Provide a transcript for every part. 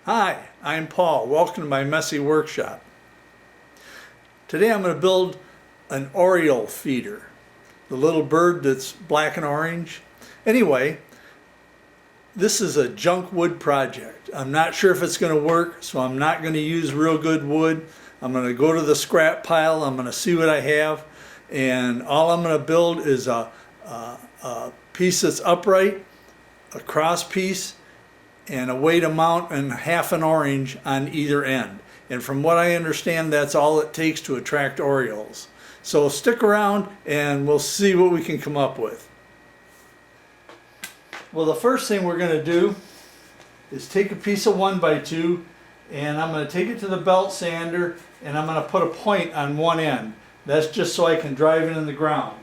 Hi, I'm Paul. Welcome to my messy workshop. Today I'm going to build an Oriole feeder, the little bird that's black and orange. Anyway, this is a junk wood project. I'm not sure if it's going to work, so I'm not going to use real good wood. I'm going to go to the scrap pile. I'm going to see what I have, and all I'm going to build is a piece that's upright, a cross piece, and a weight amount and half an orange on either end. And from what I understand, that's all it takes to attract Orioles. So stick around and we'll see what we can come up with. Well, the first thing we're going to do is take a piece of 1x2 and I'm going to take it to the belt sander and I'm going to put a point on one end. That's just so I can drive it in the ground.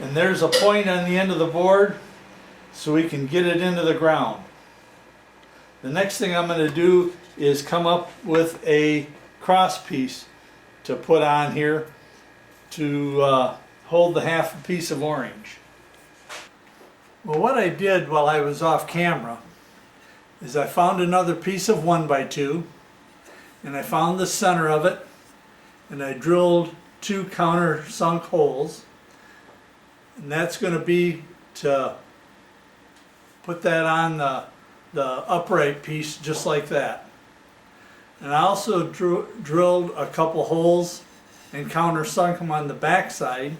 And there's a point on the end of the board so we can get it into the ground. The next thing I'm going to do is come up with a cross piece to put on here to hold the half a piece of orange. Well, what I did while I was off camera is I found another piece of 1x2 and I found the center of it and I drilled 2 countersunk holes. And that's going to be to put that on the upright piece just like that. And I also drilled a couple holes and countersunk them on the back side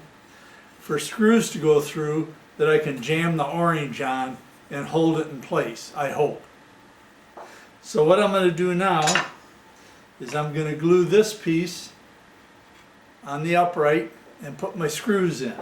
for screws to go through that I can jam the orange on and hold it in place, I hope. So what I'm going to do now is I'm going to glue this piece on the upright and put my screws in.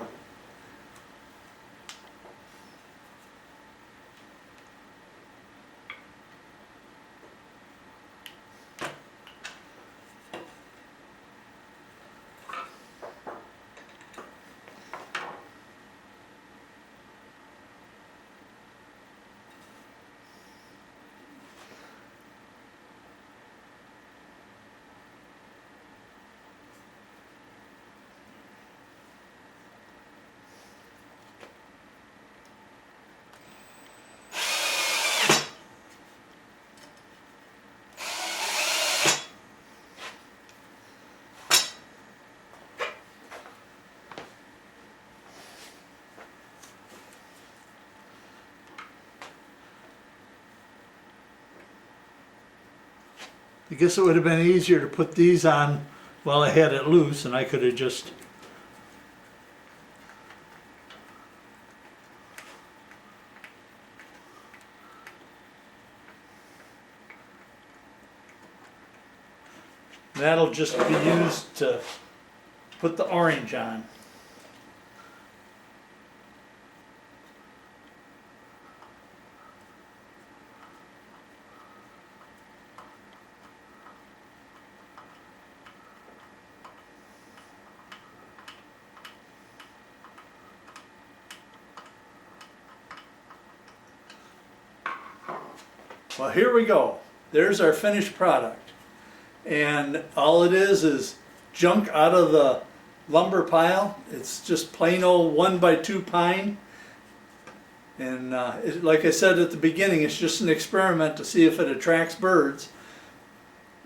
I guess it would have been easier to put these on while I had it loose, and I could have just that'll just be used to put the orange on. Well, here we go. There's our finished product. And all it is junk out of the lumber pile. It's just plain old 1x2 pine. And like I said at the beginning, it's just an experiment to see if it attracts birds.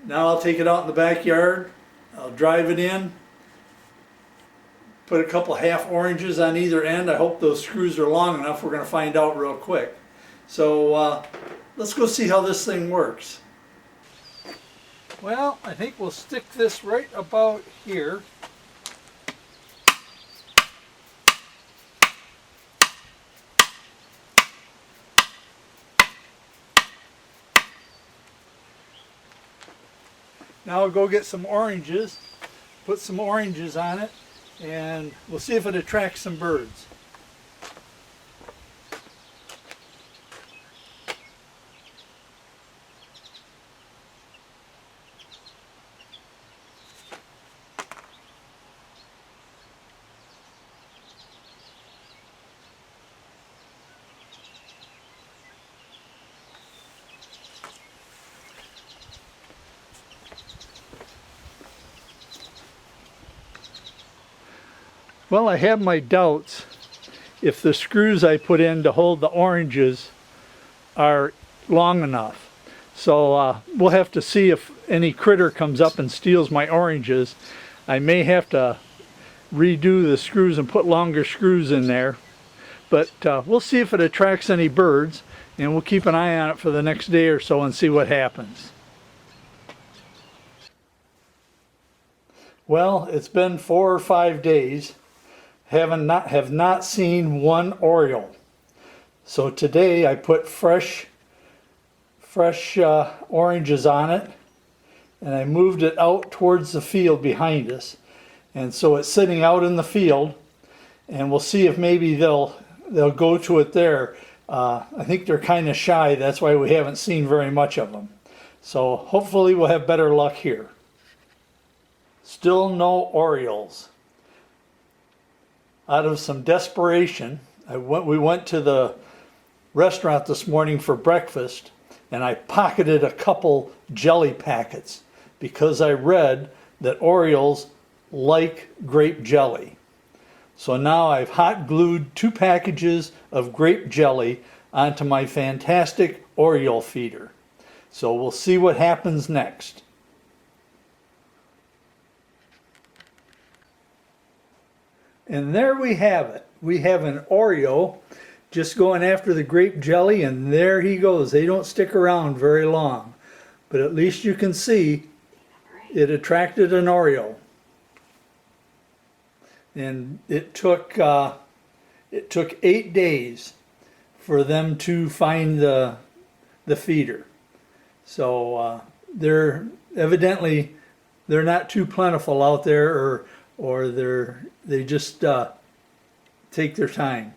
Now I'll take it out in the backyard. I'll drive it in. Put a couple half oranges on either end. I hope those screws are long enough. We're going to find out real quick. So let's go see how this thing works. Well, I think we'll stick this right about here. Now I'll go get some oranges, put some oranges on it, and we'll see if it attracts some birds. Well, I have my doubts if the screws I put in to hold the oranges are long enough. So we'll have to see if any critter comes up and steals my oranges. I may have to redo the screws and put longer screws in there. But we'll see if it attracts any birds, and we'll keep an eye on it for the next day or so and see what happens. Well, it's been 4 or 5 days. Have not seen one Oriole. So today I put fresh oranges on it, and I moved it out towards the field behind us, and so it's sitting out in the field, and we'll see if maybe they'll go to it there. I think they're kind of shy, that's why we haven't seen very much of them. So hopefully we'll have better luck here. Still no Orioles. Out of some desperation, we went to the restaurant this morning for breakfast, and I pocketed a couple jelly packets because I read that Orioles like grape jelly. So now I've hot glued 2 packages of grape jelly onto my fantastic Oriole feeder. So we'll see what happens next. And there we have it. We have an Oriole just going after the grape jelly, and there he goes. They don't stick around very long, but at least you can see it attracted an Oriole. And it took 8 days for them to find the feeder. So they're evidently not too plentiful out there, or they just take their time.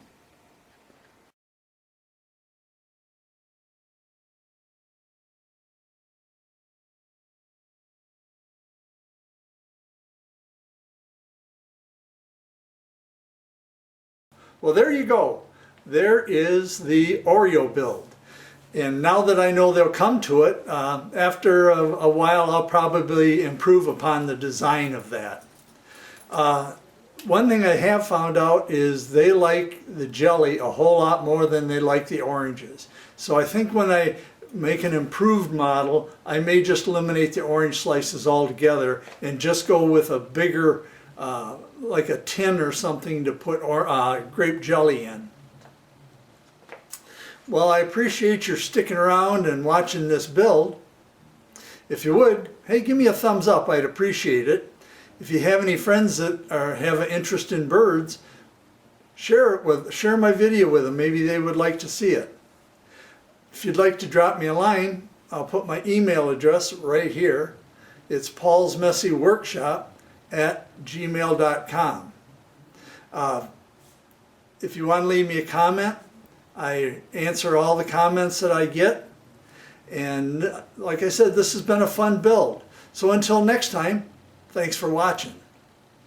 Well, there you go. There is the Oriole build. And now that I know they'll come to it, after a while I'll probably improve upon the design of that. One thing I have found out is they like the jelly a whole lot more than they like the oranges. So I think when I make an improved model, I may just eliminate the orange slices altogether and just go with a bigger, like a tin or something to put grape jelly in. Well, I appreciate your sticking around and watching this build. If you would, hey, give me a thumbs up, I'd appreciate it. If you have any friends that have an interest in birds, share my video with them. Maybe they would like to see it. If you'd like to drop me a line, I'll put my email address right here. It's paulsmessyworkshop@gmail.com. If you want to leave me a comment, I answer all the comments that I get. And like I said, this has been a fun build. So until next time, thanks for watching.